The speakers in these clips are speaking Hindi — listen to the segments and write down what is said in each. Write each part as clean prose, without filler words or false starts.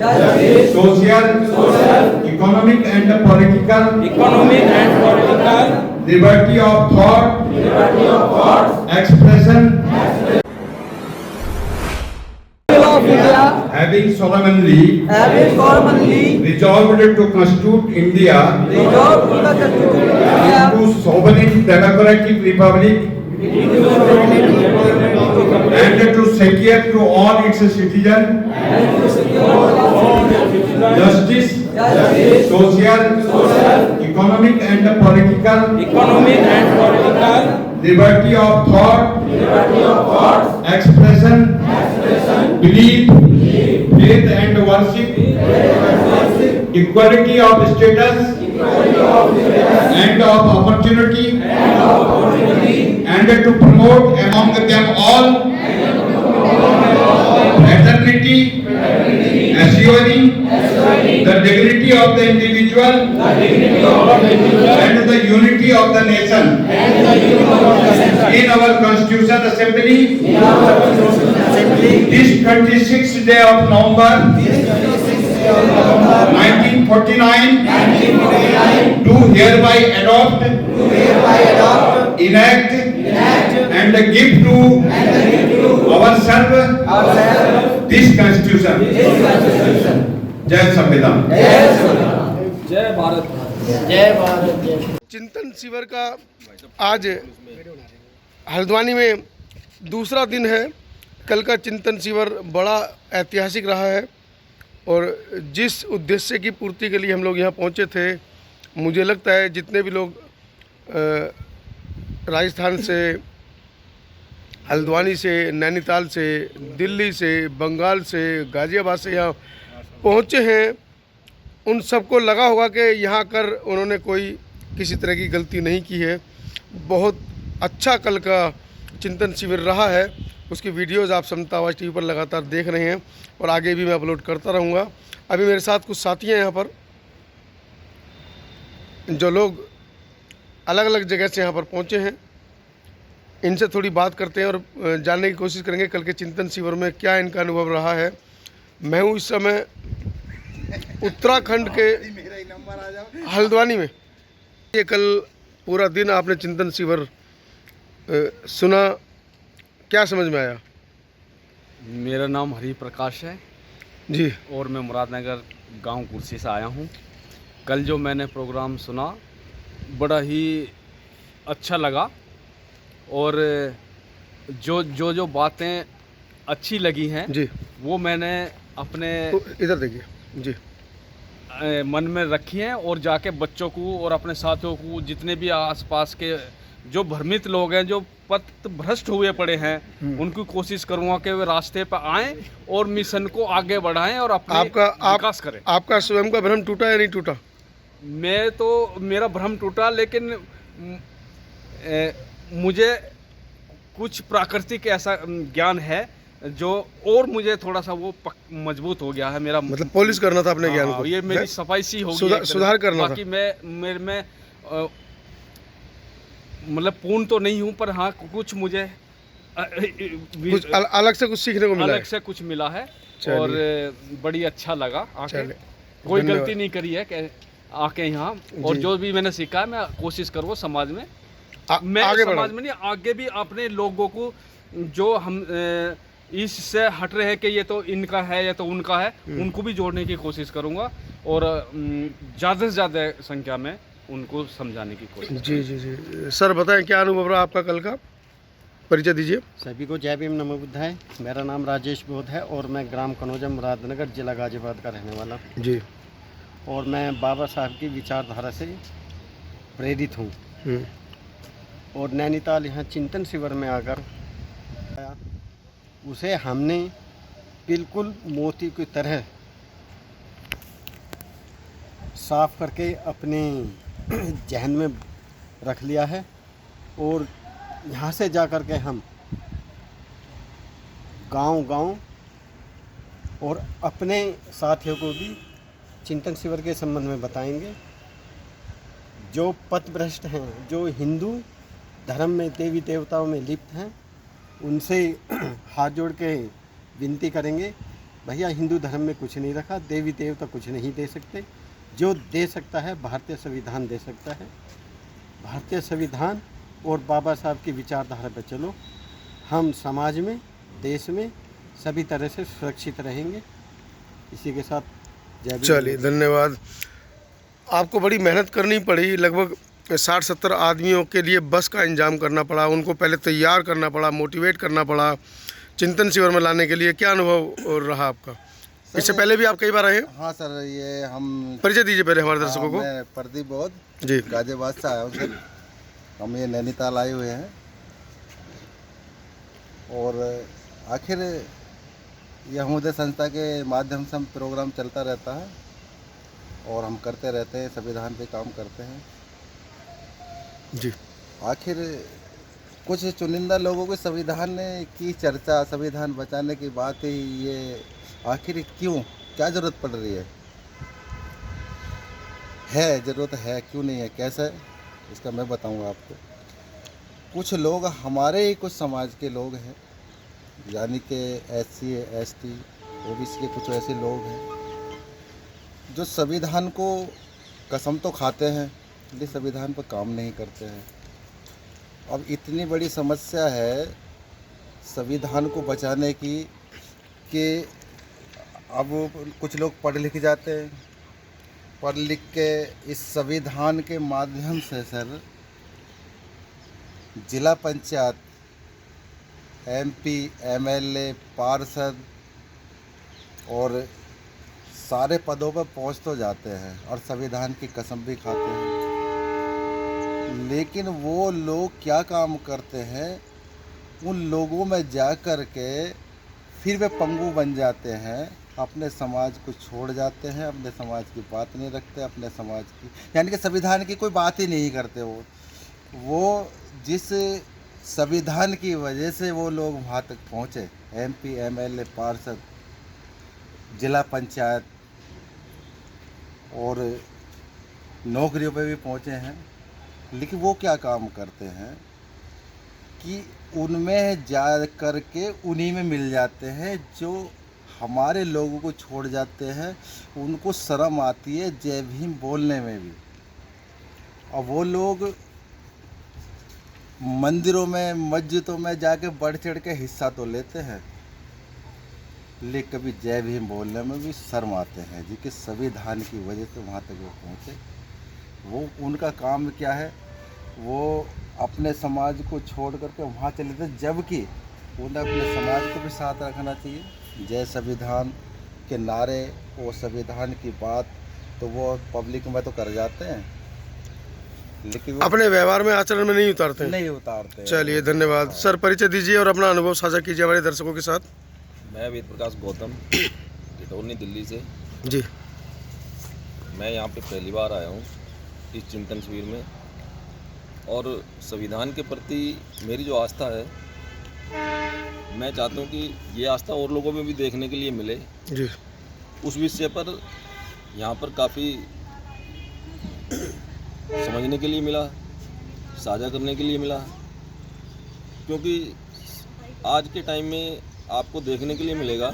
social, economic and political liberty of thought, expression, of India having solemnly resolved to constitute India into sovereign democratic republic and to secure to all its citizens justice, social, economic and political liberty of thought, expression, belief, faith and worship, equality of status and of opportunity, and to promote among them all fraternity, assuring the dignity of the individual and the unity of the nation. In our Constitution Assembly, this 26th day of November 1949, do hereby adopt, enact, and give to ourselves this Constitution. जय संविधान। जय भारत। चिंतन शिविर का आज हल्द्वानी में दूसरा दिन है। कल का चिंतन शिविर बड़ा ऐतिहासिक रहा है और जिस उद्देश्य की पूर्ति के लिए हम लोग यहाँ पहुँचे थे, मुझे लगता है जितने भी लोग राजस्थान से, हल्द्वानी से, नैनीताल से, दिल्ली से, बंगाल से, गाज़ियाबाद से यहाँ पहुँचे हैं, उन सबको लगा होगा कि यहाँ कर उन्होंने कोई किसी तरह की गलती नहीं की है। बहुत अच्छा कल का चिंतन शिविर रहा है। उसकी वीडियोस आप समता आवाज़ टीवी पर लगातार देख रहे हैं और आगे भी मैं अपलोड करता रहूँगा। अभी मेरे साथ कुछ साथी हैं यहाँ पर, जो लोग अलग अलग जगह से यहाँ पर पहुँचे हैं। इनसे थोड़ी बात करते हैं और जानने की कोशिश करेंगे कल के चिंतन शिविर में क्या इनका अनुभव रहा है। मैं हूँ इस समय उत्तराखंड के हल्द्वानी में। ये कल पूरा दिन आपने चिंतन शिविर सुना, क्या समझ में आया? मेरा नाम हरि प्रकाश है जी, और मैं मुरादनगर गांव कुर्सी से आया हूं। कल जो मैंने प्रोग्राम सुना बड़ा ही अच्छा लगा और जो बातें अच्छी लगी हैं जी, वो मैंने अपने इधर देखिए जी, मन में रखी हैं और जाके बच्चों को और अपने साथियों को, जितने भी आसपास के जो भ्रमित लोग हैं, जो पथ भ्रष्ट हुए पड़े हैं, उनकी कोशिश करूंगा कि वे रास्ते पर आएं और मिशन को आगे बढ़ाएं और अपने विकास करें। आपका स्वयं का भ्रम टूटा या नहीं टूटा? मेरा भ्रम टूटा, लेकिन मुझे कुछ प्राकृतिक ऐसा ज्ञान है जो और मुझे थोड़ा सा वो मजबूत हो गया है। मेरा मतलब पॉलिश करना था अपने ज्ञान को, ये मेरी सफाई सी हो गई, सुधार करना था। बाकी मेरे में मतलब पूर्ण तो नहीं हूँ, पर हाँ कुछ मुझे कुछ अलग से कुछ सीखने को मिला, अलग से कुछ मिला है और बड़ी अच्छा लगा आके। कोई गलती नहीं करी है कि आके यहाँ, और जो भी मैंने सीखा है मैं कोशिश करूँ समाज में मैं आगे समाज में नहीं, आगे भी अपने लोगों को जो हम इससे हट रहे हैं कि ये तो इनका है, ये तो उनका है, उनको भी जोड़ने की कोशिश करूँगा और ज़्यादा से ज़्यादा संख्या में उनको समझाने की कोशिश। जी जी जी सर, बताएं क्या अनुभव रहा आपका कल का, परिचय दीजिए। सभी को जय भीम नमो बुद्धाय। मेरा नाम राजेश बोध है और मैं ग्राम कनौजा मुरादनगर जिला गाजियाबाद का रहने वाला जी, और मैं बाबा साहब की विचारधारा से प्रेरित हूँ और नैनीताल यहाँ चिंतन शिविर में आकर उसे हमने बिल्कुल मोती की तरह साफ करके अपने जहन में रख लिया है और यहाँ से जा कर के हम गांव-गांव और अपने साथियों को भी चिंतन शिविर के संबंध में बताएंगे। जो पथभ्रष्ट हैं, जो हिंदू धर्म में देवी देवताओं में लिप्त हैं, उनसे हाथ जोड़ के विनती करेंगे भैया हिंदू धर्म में कुछ नहीं रखा, देवी देवता कुछ नहीं दे सकते। जो दे सकता है भारतीय संविधान दे सकता है। भारतीय संविधान और बाबा साहब की विचारधारा पर चलो, हम समाज में, देश में सभी तरह से सुरक्षित रहेंगे। इसी के साथ जय भीम। चलिए धन्यवाद। आपको बड़ी मेहनत करनी पड़ी, लगभग 60-70 आदमियों के लिए बस का इंतजाम करना पड़ा, उनको पहले तैयार करना पड़ा, मोटिवेट करना पड़ा चिंतन शिविर में लाने के लिए। क्या अनुभव रहा आपका? इससे पहले भी आप कई बार आए हैं? हाँ सर, ये हम परिचय दीजिए पहले हमारे दर्शकों को। मैं प्रदीप बौद्ध जी, गाजियाबाद से आया हूँ सर। हम ये नैनीताल आए हुए हैं और आखिर ये हमुदय संस्था के माध्यम से हम प्रोग्राम चलता रहता है और हम करते रहते हैं, संविधान पे काम करते हैं। जी, आखिर कुछ चुनिंदा लोगों को संविधान की चर्चा, संविधान बचाने की बात ही ये आखिर क्यों, क्या ज़रूरत पड़ रही है ज़रूरत है, क्यों नहीं है, कैसा है, इसका मैं बताऊंगा आपको। कुछ लोग हमारे ही कुछ समाज के लोग हैं, यानी कि SC, ST, OBC के कुछ ऐसे लोग हैं जो संविधान को कसम तो खाते हैं लेकिन संविधान पर काम नहीं करते हैं। अब इतनी बड़ी समस्या है संविधान को बचाने की कि अब कुछ लोग पढ़ लिख जाते हैं, पढ़ लिख के इस संविधान के माध्यम से सर जिला पंचायत, MP, MLA, पार्षद और सारे पदों पर पहुंच तो जाते हैं और संविधान की कसम भी खाते हैं। लेकिन वो लोग क्या काम करते हैं, उन लोगों में जा कर के फिर वे पंगु बन जाते हैं, अपने समाज को छोड़ जाते हैं, अपने समाज की बात नहीं रखते, अपने समाज की यानी कि संविधान की कोई बात ही नहीं करते। वो जिस संविधान की वजह से वो लोग वहाँ तक पहुँचे, MP, MLA, पार्षद, जिला पंचायत और नौकरियों पे भी पहुँचे हैं, लेकिन वो क्या काम करते हैं कि उनमें जा कर के उन्हीं में मिल जाते हैं जो हमारे लोगों को छोड़ जाते हैं। उनको शर्म आती है जय भीम बोलने में भी, और वो लोग मंदिरों में, मस्जिदों में जाके बढ़ चढ़ के हिस्सा तो लेते हैं, लेकिन कभी जय भीम बोलने में भी शर्म आते हैं जी कि संविधान की वजह से वहाँ तक वो पहुँचे। वो उनका काम क्या है, वो अपने समाज को छोड़ करके वहाँ चले थे, जबकि उन्हें अपने समाज को भी साथ रखना चाहिए। जय संविधान के नारे और संविधान की बात तो वो पब्लिक में तो कर जाते हैं, लेकिन अपने व्यवहार में, आचरण में नहीं उतारते। नहीं उतारते। चलिए धन्यवाद सर, परिचय दीजिए और अपना अनुभव साझा कीजिए हमारे दर्शकों के साथ। मैं वेद प्रकाश गौतम, इटौनी, दिल्ली से। जी, मैं यहाँ पे पहली बार आया हूँ इस चिंतन शिविर में, और संविधान के प्रति मेरी जो आस्था है, मैं चाहता हूँ कि ये आस्था और लोगों में भी देखने के लिए मिले। जी, उस विषय पर यहाँ पर काफ़ी समझने के लिए मिला, साझा करने के लिए मिला, क्योंकि आज के टाइम में आपको देखने के लिए मिलेगा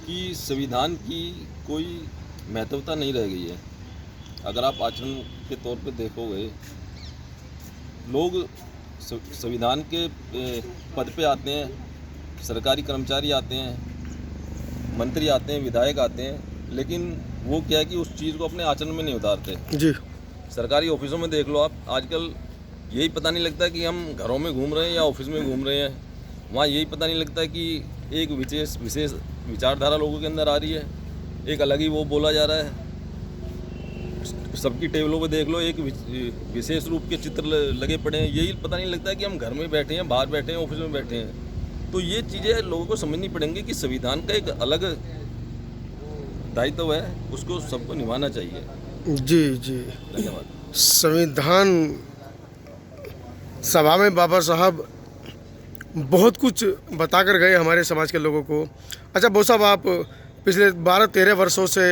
कि संविधान की कोई महत्वता नहीं रह गई है। अगर आप आचरण के तौर पे देखोगे, लोग संविधान के पद पे आते हैं, सरकारी कर्मचारी आते हैं, मंत्री आते हैं, विधायक आते हैं, लेकिन वो क्या है कि उस चीज़ को अपने आचरण में नहीं उतारते। जी, सरकारी ऑफिसों में देख लो आप, आजकल यही पता नहीं लगता कि हम घरों में घूम रहे हैं या ऑफिस में घूम रहे हैं। वहाँ यही पता नहीं लगता कि एक विशेष विचारधारा लोगों के अंदर आ रही है, एक अलग ही वो बोला जा रहा है। सबकी टेबलों पे देख लो, एक विशेष रूप के चित्र लगे पड़े हैं। यही पता नहीं लगता है कि हम घर में बैठे हैं, बाहर बैठे हैं, ऑफिस में बैठे हैं। तो ये चीज़ें लोगों को समझनी पड़ेंगी कि संविधान का एक अलग दायित्व है, उसको सबको निभाना चाहिए। जी, जी, धन्यवाद। संविधान सभा में बाबा साहब बहुत कुछ बता कर गए हमारे समाज के लोगों को। अच्छा बो साहब, आप पिछले 12-13 वर्षों से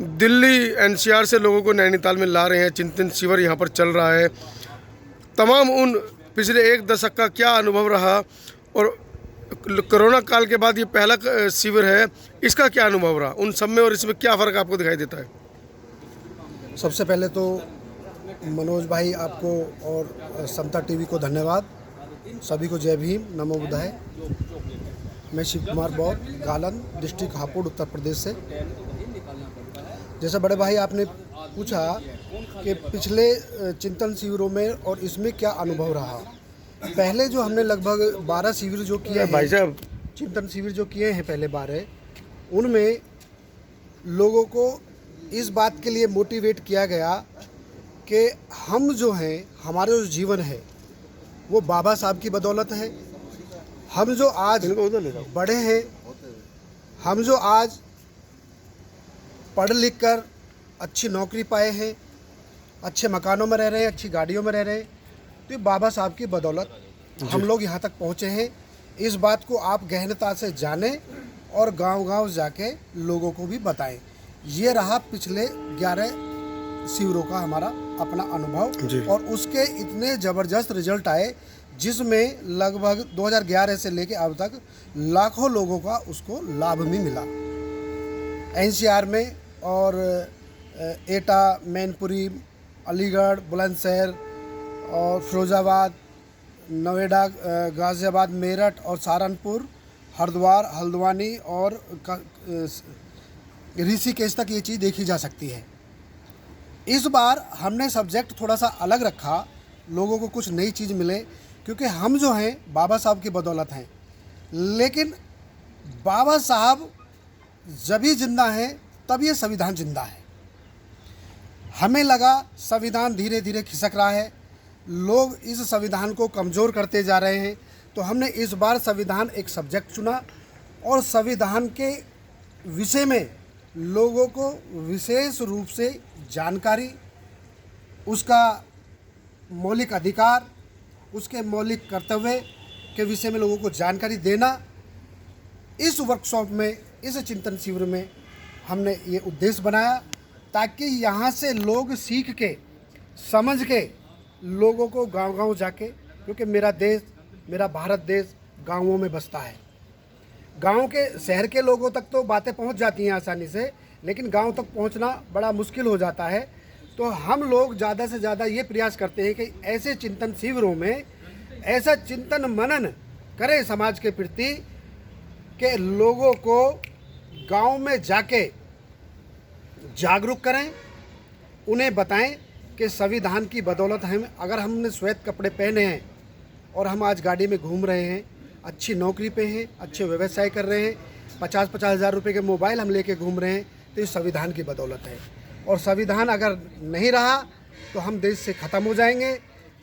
दिल्ली NCR से लोगों को नैनीताल में ला रहे हैं, चिंतन शिविर यहाँ पर चल रहा है। तमाम उन पिछले 1 दशक का क्या अनुभव रहा, और कोरोना काल के बाद ये पहला शिविर है, इसका क्या अनुभव रहा उन सब में, और इसमें क्या फ़र्क आपको दिखाई देता है? सबसे पहले तो मनोज भाई आपको और समता टीवी को धन्यवाद। सभी को जय भीम, नमो बुद्धाय। मैं शिव कुमार बौद्ध, गालन, डिस्ट्रिक्ट हापुड़, उत्तर प्रदेश से। जैसे बड़े भाई आपने पूछा कि पिछले चिंतन शिविरों में और इसमें क्या अनुभव रहा। पहले जो हमने लगभग 12 शिविर जो किए हैं, भाई साहब चिंतन शिविर जो किए हैं पहले 12, उनमें लोगों को इस बात के लिए मोटिवेट किया गया कि हम जो हैं, हमारा जो जीवन है वो बाबा साहब की बदौलत है। हम जो आज बड़े हैं, हम जो आज पढ़ लिख कर अच्छी नौकरी पाए हैं, अच्छे मकानों में रह रहे हैं, अच्छी गाड़ियों में रह रहे हैं, तो ये बाबा साहब की बदौलत हम लोग यहाँ तक पहुँचे हैं। इस बात को आप गहनता से जानें और गांव-गांव जाके लोगों को भी बताएं। ये रहा पिछले 11 शिविरों का हमारा अपना अनुभव, और उसके इतने ज़बरदस्त रिजल्ट आए जिसमें लगभग 2011 से लेके अब तक लाखों लोगों का उसको लाभ भी मिला। एनसीआर में और एटा, मैनपुरी, अलीगढ़, बुलंदशहर और फिरोजाबाद, नोएडा, गाज़ियाबाद, मेरठ और सहारनपुर, हरिद्वार, हल्द्वानी और ऋषिकेश तक ये चीज़ देखी जा सकती है। इस बार हमने सब्जेक्ट थोड़ा सा अलग रखा, लोगों को कुछ नई चीज़ मिले, क्योंकि हम जो हैं बाबा साहब की बदौलत हैं, लेकिन बाबा साहब जब ही जिंदा हैं तब ये संविधान जिंदा है। हमें लगा संविधान धीरे धीरे खिसक रहा है, लोग इस संविधान को कमज़ोर करते जा रहे हैं, तो हमने इस बार संविधान एक सब्जेक्ट चुना और संविधान के विषय में लोगों को विशेष रूप से जानकारी, उसका मौलिक अधिकार, उसके मौलिक कर्तव्य के विषय में लोगों को जानकारी देना। इस वर्कशॉप में, इस चिंतन शिविर में हमने ये उद्देश्य बनाया ताकि यहाँ से लोग सीख के, समझ के लोगों को गांव-गांव जाके, क्योंकि मेरा देश, मेरा भारत देश गांवों में बसता है। गांव के, शहर के लोगों तक तो बातें पहुंच जाती हैं आसानी से, लेकिन गांव तक पहुंचना बड़ा मुश्किल हो जाता है। तो हम लोग ज़्यादा से ज़्यादा ये प्रयास करते हैं कि ऐसे चिंतन शिविरों में ऐसा चिंतन मनन करें समाज के प्रति कि लोगों को गांव में जाके जागरूक करें, उन्हें बताएं कि संविधान की बदौलत अगर हमने श्वेत कपड़े पहने हैं और हम आज गाड़ी में घूम रहे हैं, अच्छी नौकरी पे हैं, अच्छे व्यवसाय कर रहे हैं, 50-50 हज़ार रुपये के मोबाइल हम लेके घूम रहे हैं, तो ये संविधान की बदौलत है। और संविधान अगर नहीं रहा तो हम देश से ख़त्म हो जाएंगे।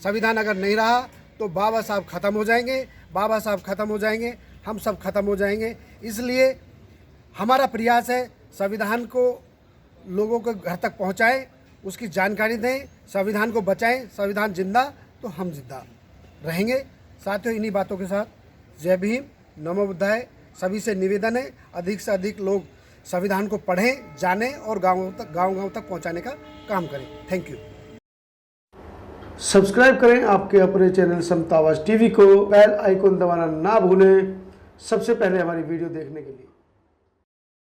संविधान अगर नहीं रहा तो बाबा साहब ख़त्म हो जाएंगे, बाबा साहब ख़त्म हो जाएंगे, हम सब ख़त्म हो जाएंगे। इसलिए हमारा प्रयास है संविधान को लोगों के घर तक पहुंचाएं, उसकी जानकारी दें, संविधान को बचाएं। संविधान जिंदा तो हम जिंदा रहेंगे। साथियों, इन्हीं बातों के साथ जय भीम, नमो बुद्धाय। सभी से निवेदन है अधिक से अधिक लोग संविधान को पढ़ें, जानें और गाँव तक पहुंचाने का काम करें। Thank you. सब्सक्राइब करें आपके अपने चैनल समता आवाज़ टीवी को, बेल आइकन दबाना ना भूलें सबसे पहले हमारी वीडियो देखने के लिए।